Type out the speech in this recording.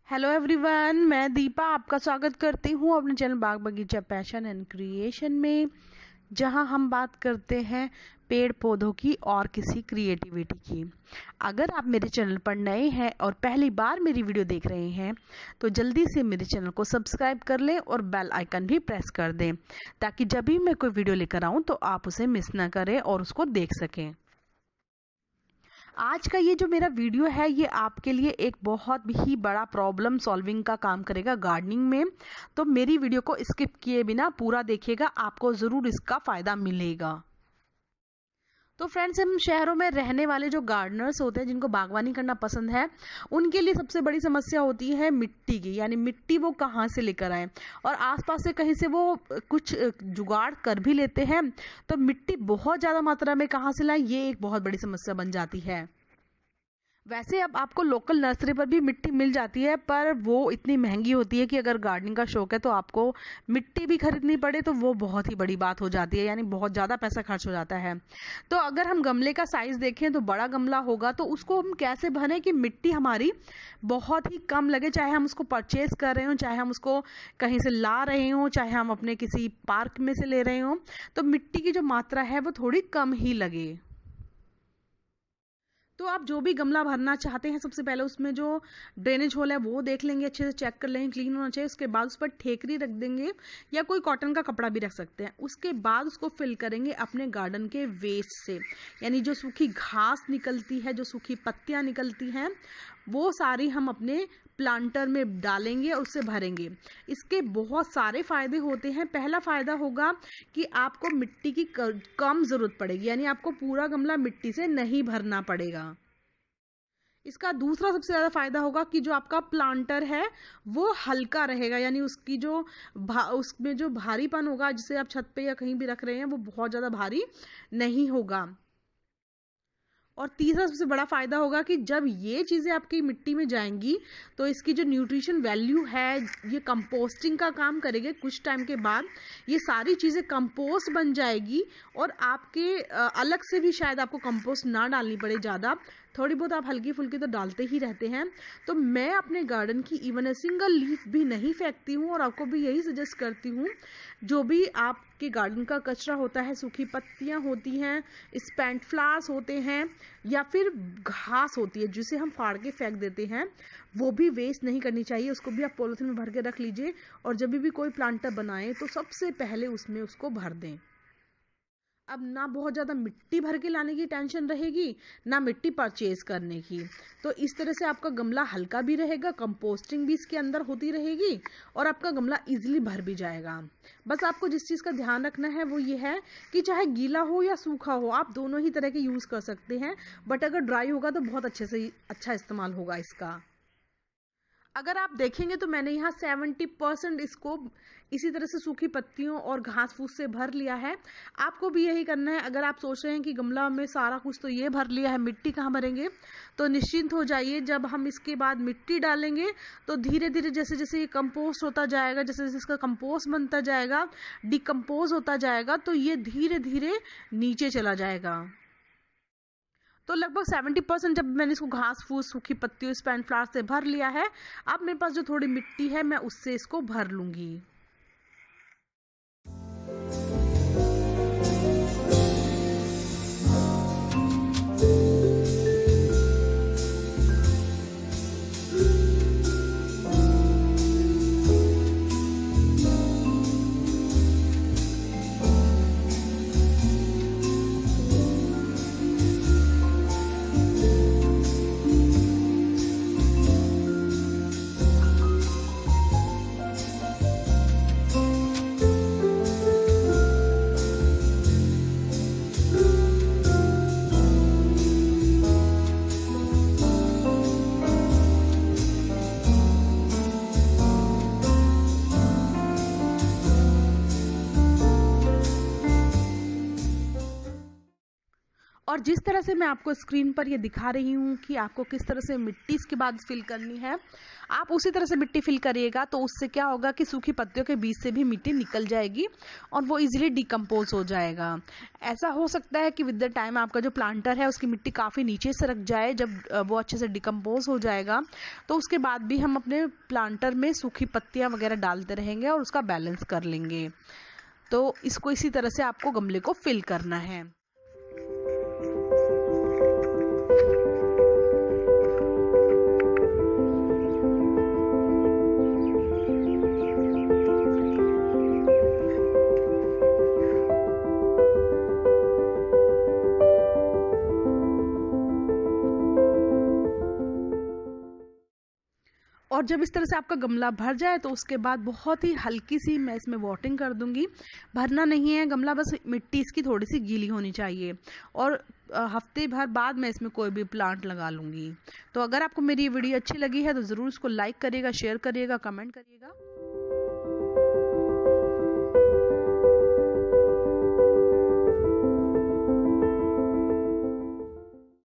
Hello everyone, मैं दीपा आपका स्वागत करती हूँ अपने चैनल बाग बगीचा पैशन एंड क्रिएशन में, जहाँ हम बात करते हैं पेड़ पौधों की और किसी क्रिएटिविटी की। अगर आप मेरे चैनल पर नए हैं और पहली बार मेरी वीडियो देख रहे हैं तो जल्दी से मेरे चैनल को सब्सक्राइब कर लें और बेल आइकन भी प्रेस कर दें, ताकि जब भी मैं कोई वीडियो लेकर आऊँ तो आप उसे मिस ना करें और उसको देख सकें। आज का ये जो मेरा वीडियो है ये आपके लिए एक बहुत ही बड़ा प्रॉब्लम सॉल्विंग का काम करेगा गार्डनिंग में। तो मेरी वीडियो को स्किप किए बिना पूरा देखिएगा, आपको ज़रूर इसका फ़ायदा मिलेगा। तो फ्रेंड्स, हम शहरों में रहने वाले जो गार्डनर्स होते हैं, जिनको बागवानी करना पसंद है, उनके लिए सबसे बड़ी समस्या होती है मिट्टी की। यानी मिट्टी वो कहाँ से लेकर आए, और आसपास से कहीं से वो कुछ जुगाड़ कर भी लेते हैं, तो मिट्टी बहुत ज़्यादा मात्रा में कहाँ से लाए, ये एक बहुत बड़ी समस्या बन जाती है। वैसे अब आपको लोकल नर्सरी पर भी मिट्टी मिल जाती है, पर वो इतनी महंगी होती है कि अगर गार्डनिंग का शौक है तो आपको मिट्टी भी खरीदनी पड़े तो वो बहुत ही बड़ी बात हो जाती है, यानी बहुत ज़्यादा पैसा खर्च हो जाता है। तो अगर हम गमले का साइज़ देखें तो बड़ा गमला होगा तो उसको हम कैसे भरें कि मिट्टी हमारी बहुत ही कम लगे, चाहे हम उसको परचेज कर रहे हो, चाहे हम उसको कहीं से ला रहे हो, चाहे हम अपने किसी पार्क में से ले रहे हो, तो मिट्टी की जो मात्रा है वो थोड़ी कम ही लगे। तो आप जो भी गमला भरना चाहते हैं, सबसे पहले उसमें जो ड्रेनेज होल है वो देख लेंगे, अच्छे से चेक कर लेंगे, क्लीन होना चाहिए। उसके बाद उस पर ठेकरी रख देंगे या कोई कॉटन का कपड़ा भी रख सकते हैं। उसके बाद उसको फिल करेंगे अपने गार्डन के वेस्ट से, यानी जो सूखी घास निकलती है, जो सूखी पत्तियां निकलती हैं, वो सारी हम अपने प्लांटर में डालेंगे और उससे भरेंगे। इसके बहुत सारे फायदे होते हैं। पहला फायदा होगा कि आपको मिट्टी की कम जरूरत पड़ेगी, यानी आपको पूरा गमला मिट्टी से नहीं भरना पड़ेगा। इसका दूसरा सबसे ज्यादा फायदा होगा कि जो आपका प्लांटर है वो हल्का रहेगा, यानी उसकी जो उसमें जो भारीपन होगा, जिसे आप छत पे या कहीं भी रख रहे हैं, वो बहुत ज्यादा भारी नहीं होगा। और तीसरा सबसे बड़ा फायदा होगा कि जब ये चीजें आपकी मिट्टी में जाएंगी तो इसकी जो न्यूट्रिशन वैल्यू है, ये कंपोस्टिंग का काम करेगी। कुछ टाइम के बाद ये सारी चीजें कंपोस्ट बन जाएगी, और आपके अलग से भी शायद आपको कंपोस्ट ना डालनी पड़े ज़्यादा, थोड़ी बहुत आप हल्की फुल्की तो डालते ही रहते हैं। तो मैं अपने गार्डन की इवन ए सिंगल लीफ भी नहीं फेंकती हूँ, और आपको भी यही सजेस्ट करती हूँ, जो भी आपके गार्डन का कचरा होता है, सूखी पत्तियाँ होती हैं, स्पैंट फ्लावर्स होते हैं, या फिर घास होती है जिसे हम फाड़ के फेंक देते हैं, वो भी वेस्ट नहीं करनी चाहिए। उसको भी आप पॉलिथीन में भर के रख लीजिए, और जब भी कोई प्लांटर बनाए तो सबसे पहले उसमें उसको भर दें। अब ना बहुत ज़्यादा मिट्टी भर के लाने की टेंशन रहेगी, ना मिट्टी परचेज करने की। तो इस तरह से आपका गमला हल्का भी रहेगा, कंपोस्टिंग भी इसके अंदर होती रहेगी, और आपका गमला इजीली भर भी जाएगा। बस आपको जिस चीज़ का ध्यान रखना है वो ये है कि चाहे गीला हो या सूखा हो, आप दोनों ही तरह के यूज़ कर सकते हैं, बट अगर ड्राई होगा तो बहुत अच्छे से अच्छा इस्तेमाल होगा इसका। अगर आप देखेंगे तो मैंने यहाँ 70% इसको इसी तरह से सूखी पत्तियों और घास फूस से भर लिया है। आपको भी यही करना है। अगर आप सोच रहे हैं कि गमला में सारा कुछ तो ये भर लिया है, मिट्टी कहाँ भरेंगे, तो निश्चिंत हो जाइए। जब हम इसके बाद मिट्टी डालेंगे तो धीरे धीरे जैसे जैसे ये कंपोस्ट होता जाएगा, जैसे जैसे इसका कंपोस्ट बनता जाएगा, डिकम्पोज होता जाएगा, तो ये धीरे धीरे नीचे चला जाएगा। तो लगभग 70% जब मैंने इसको घास फूस, सूखी पत्तियों, स्पैन फ्लावर से भर लिया है, अब मेरे पास जो थोड़ी मिट्टी है मैं उससे इसको भर लूंगी। और जिस तरह से मैं आपको स्क्रीन पर ये दिखा रही हूँ कि आपको किस तरह से मिट्टी इसके बाद फिल करनी है, आप उसी तरह से मिट्टी फिल करिएगा। तो उससे क्या होगा कि सूखी पत्तियों के बीच से भी मिट्टी निकल जाएगी और वो इजीली डिकम्पोज हो जाएगा। ऐसा हो सकता है कि विद द टाइम आपका जो प्लांटर है उसकी मिट्टी काफ़ी नीचे सरक जाए। जब वो अच्छे से डिकम्पोज हो जाएगा तो उसके बाद भी हम अपने प्लांटर में सूखी पत्तियाँ वगैरह डालते रहेंगे और उसका बैलेंस कर लेंगे। तो इसको इसी तरह से आपको गमले को फिल करना है। और जब इस तरह से आपका गमला भर जाए तो उसके बाद बहुत ही हल्की सी मैं इसमें वाटरिंग कर दूंगी। भरना नहीं है गमला, बस मिट्टी इसकी थोड़ी सी गीली होनी चाहिए। और हफ्ते भर बाद मैं इसमें कोई भी प्लांट लगा लूंगी। तो अगर आपको मेरी वीडियो अच्छी लगी है तो ज़रूर इसको लाइक करिएगा, शेयर करिएगा, कमेंट करिएगा।